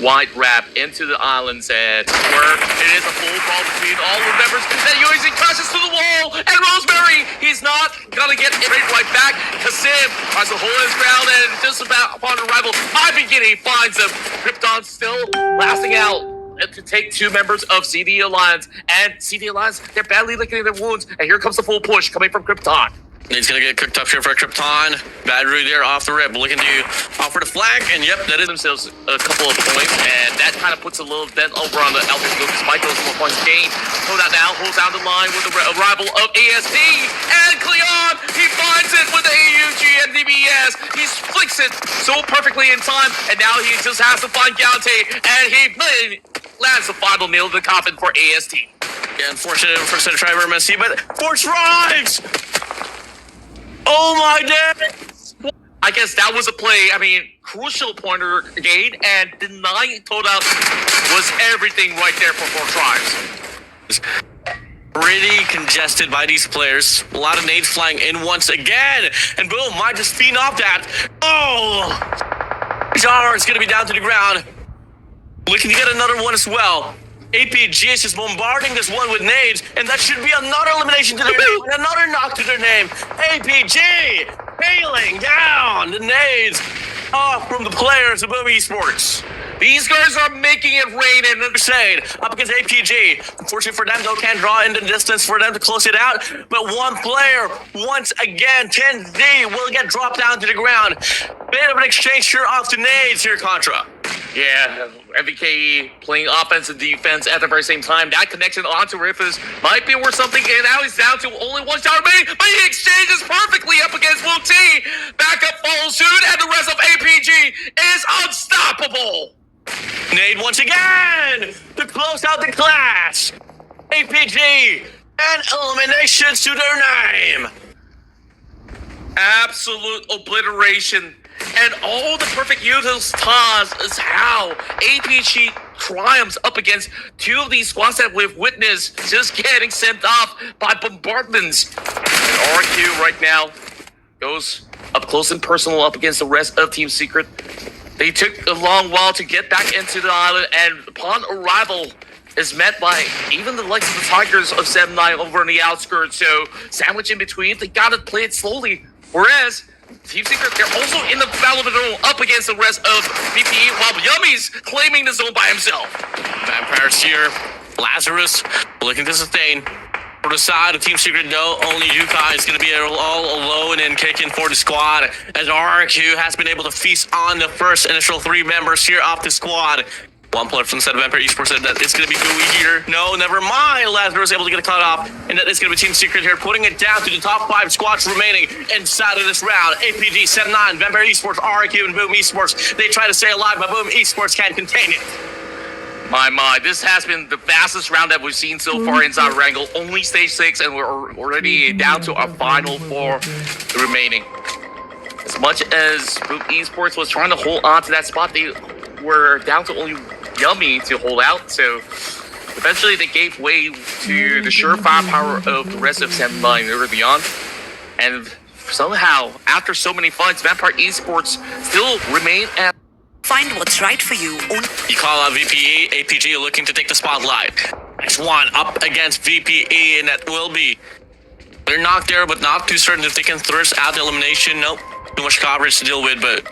wide wrap into the island's edge, where it is a full ball between all the members. Then Yuichi crashes to the wall, and Rosemary, he's not gonna get it right back. Kasim tries to hold his ground, and just about upon arrival, beginning finds him. Krypton still lasting out to take 2 members of CD Alliance, and CD Alliance, they're badly licking their wounds, and here comes the full push coming from Krypton. He's gonna get cooked up here for Krypton. Bad route there off the rip, looking to offer the flank, and yep, that is themselves a couple of points, and that kind of puts a little dent over on the Alpha Go despite those 4 points gained. Hold out now, holds down the line with the arrival of ASD, and Cleon, he finds it with the AUG and DBS. He flicks it so perfectly in time, and now he just has to find Galte, and he lands the final nail to the coffin for AST. Yeah, unfortunate for Center Driver MSC, but 4 tries! Oh my days! I guess that was a play. I mean, crucial pointer gain, and denying Toda was everything right there for 4 tries. Pretty congested by these players. A lot of nades flying in once again, and boom, might just feed off that. Oh! Jar is gonna be down to the ground. Looking to get another one as well. APG is just bombarding this one with nades, and that should be another elimination to their name, and another knock to their name. APG hailing down the nades off from the players of Boom Esports. These guys are making it rain in the shade up against APG. Unfortunately for them, though, can't draw in the distance for them to close it out. But one player, once again, 10D, will get dropped down to the ground. Bit of an exchange here off the nades here, Contra. Yeah, MVKE playing offense and defense at the very same time. That connection onto Rifus might be worth something, and now he's down to only 1 shot remaining, but he exchanges perfectly up against Wu T. Backup follows suit, and the rest of APG is unstoppable. Nade once again to close out the clash. APG and eliminations to their name. Absolute obliteration. And all the perfect uses is how APG triumphs up against 2 of these squads that we've witnessed just getting sent off by bombardments. And RQ right now goes up close and personal up against the rest of Team Secret. They took a long while to get back into the island, and upon arrival is met by even the likes of the Tigers of 7-9 over on the outskirts. So sandwich in between, they gotta play it slowly. Whereas Team Secret, they're also in the battle of the zone up against the rest of VPE, while Yummy's claiming the zone by himself. Vampires here. Lazarus looking to sustain. For the side of Team Secret, though, only Yukai is going to be all alone and kicking for the squad, as RQ has been able to feast on the first initial 3 members here off the squad. One player from the side of Vampire Esports said that it's going to be Gooey here. No, never mind. Lazarus able to get a cut off, and that is going to be Team Secret here, putting it down to the top 5 squads remaining inside of this round. APG, 7-9, Vampire Esports, RQ, and Boom Esports. They try to stay alive, but Boom Esports can't contain it. My, this has been the fastest round that we've seen so far inside Wrangle. Only stage 6, and we're already down to our final 4 remaining. As much as Boom Esports was trying to hold on to that spot, they were down to only Yummy to hold out, so eventually they gave way to the sure firepower of the rest of 7-9 early on. And somehow, after so many fights, Vampire Esports still remain at... Find what's right for you. You call out VPE, APG looking to take the spotlight. Next one up against VPE, and that will be... They're knocked there, but not too certain if they can thrust out the elimination. Nope, too much coverage to deal with, but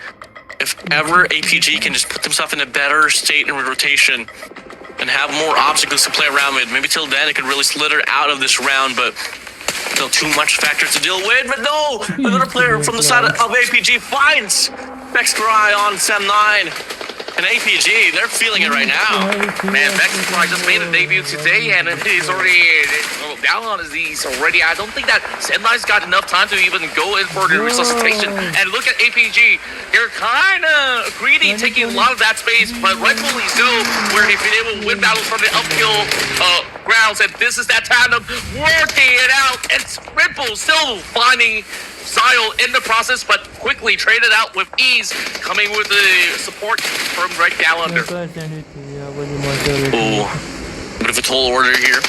if ever APG can just put themselves in a better state in rotation and have more obstacles to play around with, maybe till then it could really slither out of this round, but still too much factors to deal with. But no, another player from the side of APG finds Vexcry on 7-9. And APG, they're feeling it right now. Man, Vexcry just made a debut today, and he's already down on his knees already. I don't think that 7-9's got enough time to even go in for the resuscitation. And look at APG. They're kind of greedy, taking a lot of that space, but rightfully so, where they've been able to win battles from the uphill grounds. And this is that tandem working it out. And Ripple still finding Zyle in the process, but quickly traded out with ease, coming with the support from right down under. Oh, bit of a tall order here.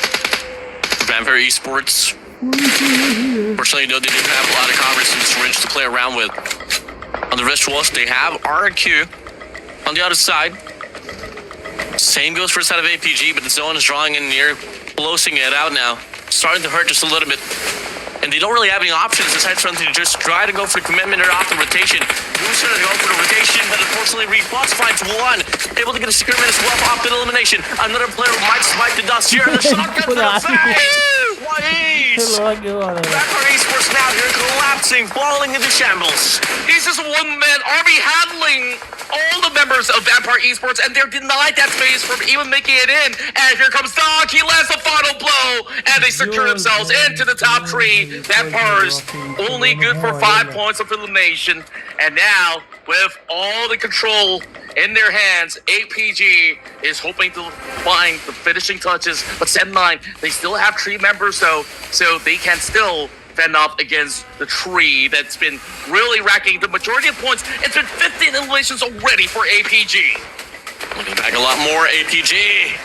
Vampire Esports. Fortunately, though, they didn't have a lot of coverage in this ridge to play around with. On the rituals, they have RQ on the other side. Same goes for the side of APG, but the zone is drawing in near, closing it out now. Starting to hurt just a little bit. And they don't really have any options aside from to just try to go for commitment or off the rotation. Booster to go for the rotation, but unfortunately Reebox finds one. Able to get a secure minute as well off the elimination. Another player might smite the dust here. The shotgun to the face! What ace! Vampire Esports now here collapsing, falling into shambles. He's just one man army handling all the members of Vampire Esports, and they're denied that space from even making it in. And here comes Doc. He lands the final blow, and they secure themselves into the top three. Vampires only good for 5 points of elimination. And now, with all the control in their hands, APG is hoping to find the finishing touches. But Sem9, they still have tree members, though, so they can still fend off against the tree that's been really racking the majority of points. It's been 15 eliminations already for APG. Looking back a lot more, APG.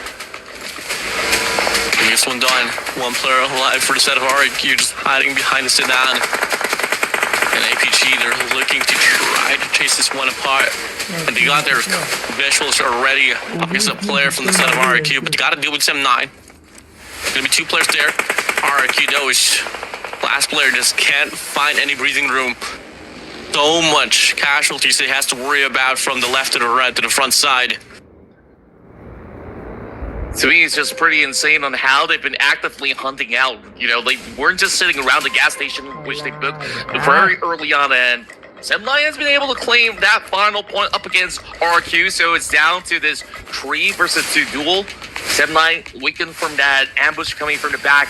Getting this one done. One player alive for the set of RQ, just hiding behind the sedan. And APG, they're looking to try to chase this one apart. And they got their visuals already up against a player from the set of RQ, but they got to deal with Sem9. Gonna be 2 players there. RQ, though, is last player just can't find any breathing room. So much casualties he has to worry about from the left to the right to the front side. To me, it's just pretty insane on how they've been actively hunting out. You know, they weren't just sitting around the gas station, which they booked very early on, and Sem9 has been able to claim that final point up against RQ, so it's down to this 3 versus 2 duel. Sem9 weakened from that ambush coming from the back.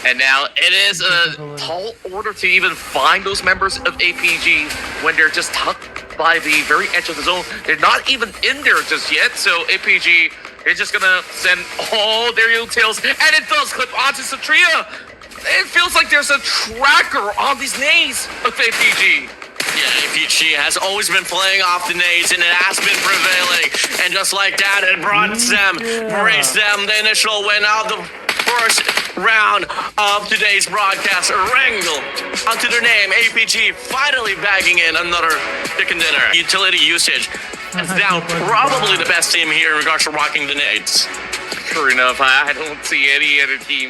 And now it is a tall order to even find those members of APG when they're just tucked by the very edge of the zone. They're not even in there just yet, so APG is just gonna send all their utils, and it does clip onto Satria. It feels like there's a tracker on these nades of APG. Yeah, APG has always been playing off the nades, and it has been prevailing. And just like that, it brought them, brings them the initial win of the first round of today's broadcast. Wrangle onto their name, APG finally bagging in another chicken dinner. Utility usage. It's now probably the best team here in regards to rocking the nades. Sure enough, I don't see any other team